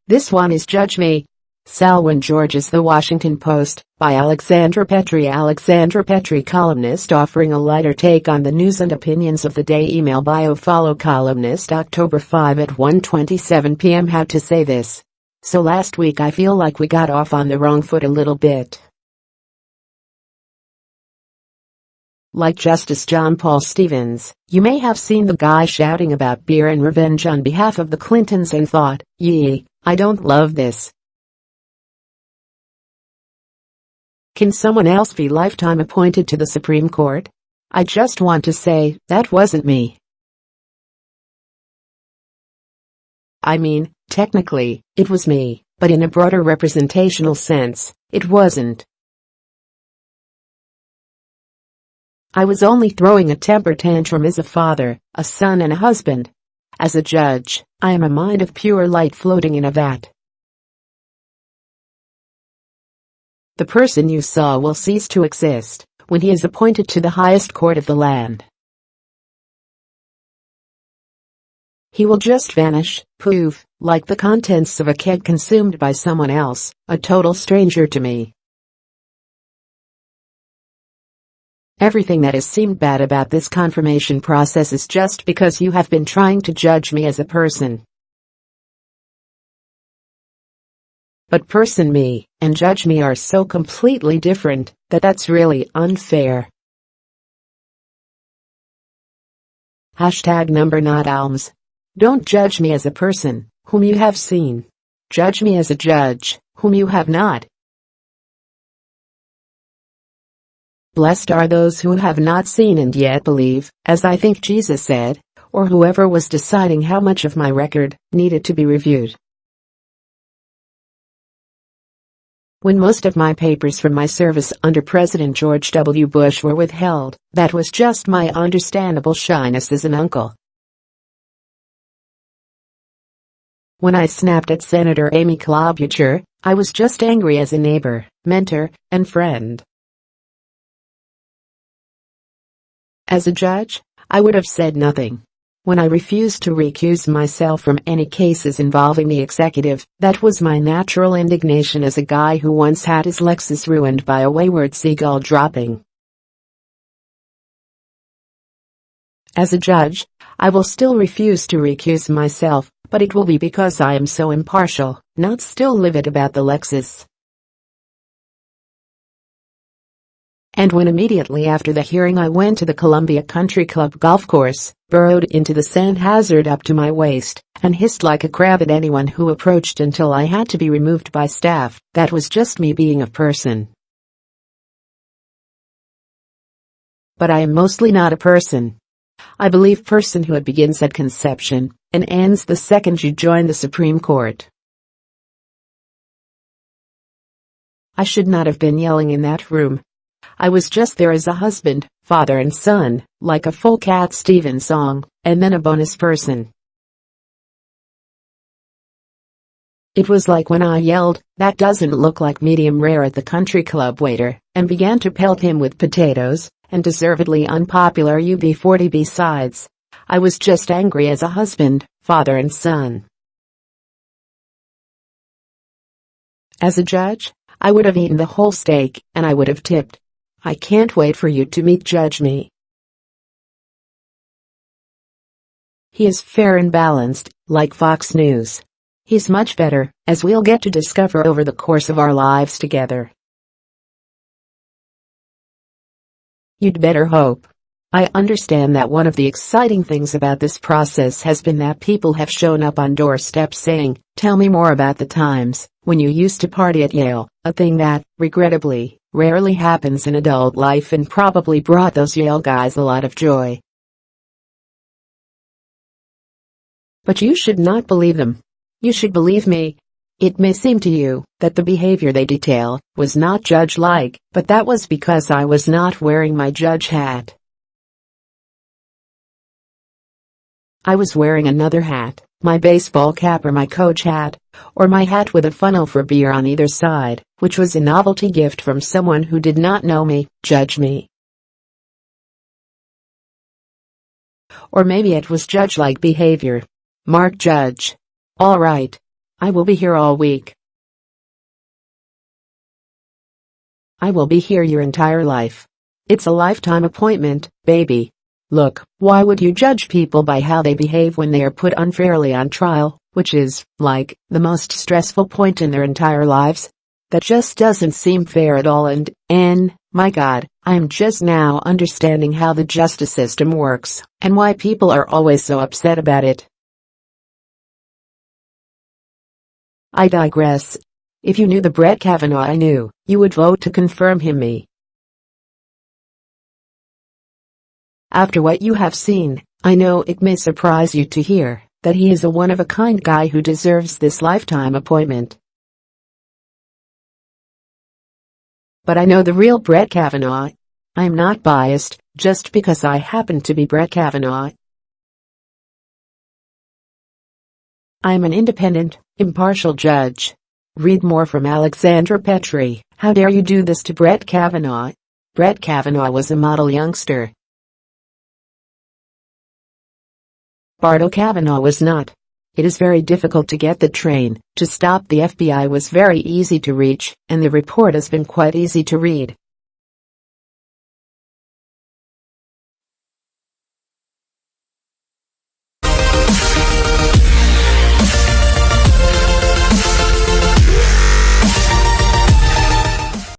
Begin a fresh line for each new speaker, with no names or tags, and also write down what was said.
This one is Judge Me. Selwyn George's The Washington Post, by Alexandra Petrie. Alexandra Petrie, columnist offering a lighter take on the news and opinions of the day. Email bio. Follow columnist October 5 at 1:27 p.m. How to say this. So last week I feel like we got off on the wrong foot a little bit. Like Justice John Paul Stevens, you may have seen the guy shouting about beer and revenge on behalf of the Clintons and thought, yee, I don't love this. Can someone else be lifetime appointed to the Supreme Court? I just want to say, that wasn't me. I mean, technically, it was me, but in a broader representational sense, it wasn't. I was only throwing a temper tantrum as a father, a son and a husband. As a judge, I am a mind of pure light floating in a vat. The person you saw will cease to exist when he is appointed to the highest court of the land. He will just vanish, poof, like the contents of a keg consumed by someone else, a total stranger to me. Everything that has seemed bad about this confirmation process is just because you have been trying to judge me as a person. But person me and judge me are so completely different that that's really unfair. #number not alms. Don't judge me as a person whom you have seen. Judge me as a judge whom you have not. Blessed are those who have not seen and yet believe, as I think Jesus said, or whoever was deciding how much of my record needed to be reviewed. When most of my papers from my service under President George W. Bush were withheld, that was just my understandable shyness as an uncle. When I snapped at Senator Amy Klobuchar, I was just angry as a neighbor, mentor, and friend. As a judge, I would have said nothing. When I refused to recuse myself from any cases involving the executive, that was my natural indignation as a guy who once had his Lexus ruined by a wayward seagull dropping. As a judge, I will still refuse to recuse myself, but it will be because I am so impartial, not still livid about the Lexus. And when immediately after the hearing I went to the Columbia Country Club golf course, burrowed into the sand hazard up to my waist, and hissed like a crab at anyone who approached until I had to be removed by staff, that was just me being a person. But I am mostly not a person. I believe personhood begins at conception and ends the second you join the Supreme Court. I should not have been yelling in that room. I was just there as a husband, father and son, like a full Cat Stevens song, and then a bonus person. It was like when I yelled, "That doesn't look like medium rare" at the country club waiter, and began to pelt him with potatoes, and deservedly unpopular UB40 sides. I was just angry as a husband, father and son. As a judge, I would have eaten the whole steak, and I would have tipped. I can't wait for you to meet Judge Me. He is fair and balanced, like Fox News. He's much better, as we'll get to discover over the course of our lives together. You'd better hope. I understand that one of the exciting things about this process has been that people have shown up on doorsteps saying, "Tell me more about the times when you used to party at Yale," a thing that, regrettably, rarely happens in adult life and probably brought those Yale guys a lot of joy. But you should not believe them. You should believe me. It may seem to you that the behavior they detail was not judge-like, but that was because I was not wearing my judge hat. I was wearing another hat, my baseball cap or my coach hat, or my hat with a funnel for beer on either side, which was a novelty gift from someone who did not know me, Judge Me. Or maybe it was judge-like behavior. Mark Judge. All right. I will be here all week. I will be here your entire life. It's a lifetime appointment, baby. Look, why would you judge people by how they behave when they are put unfairly on trial, which is, like, the most stressful point in their entire lives? That just doesn't seem fair at all and, my God, I'm just now understanding how the justice system works and why people are always so upset about it. I digress. If you knew the Brett Kavanaugh I knew, you would vote to confirm him. After what you have seen, I know it may surprise you to hear that he is a one-of-a-kind guy who deserves this lifetime appointment. But I know the real Brett Kavanaugh. I'm not biased, just because I happen to be Brett Kavanaugh. I'm an independent, impartial judge. Read more from Alexandra Petri. How dare you do this to Brett Kavanaugh? Brett Kavanaugh was a model youngster. Bardo Kavanaugh was not. It is very difficult to get the train. To stop the FBI was very easy to reach, and the report has been quite easy to read.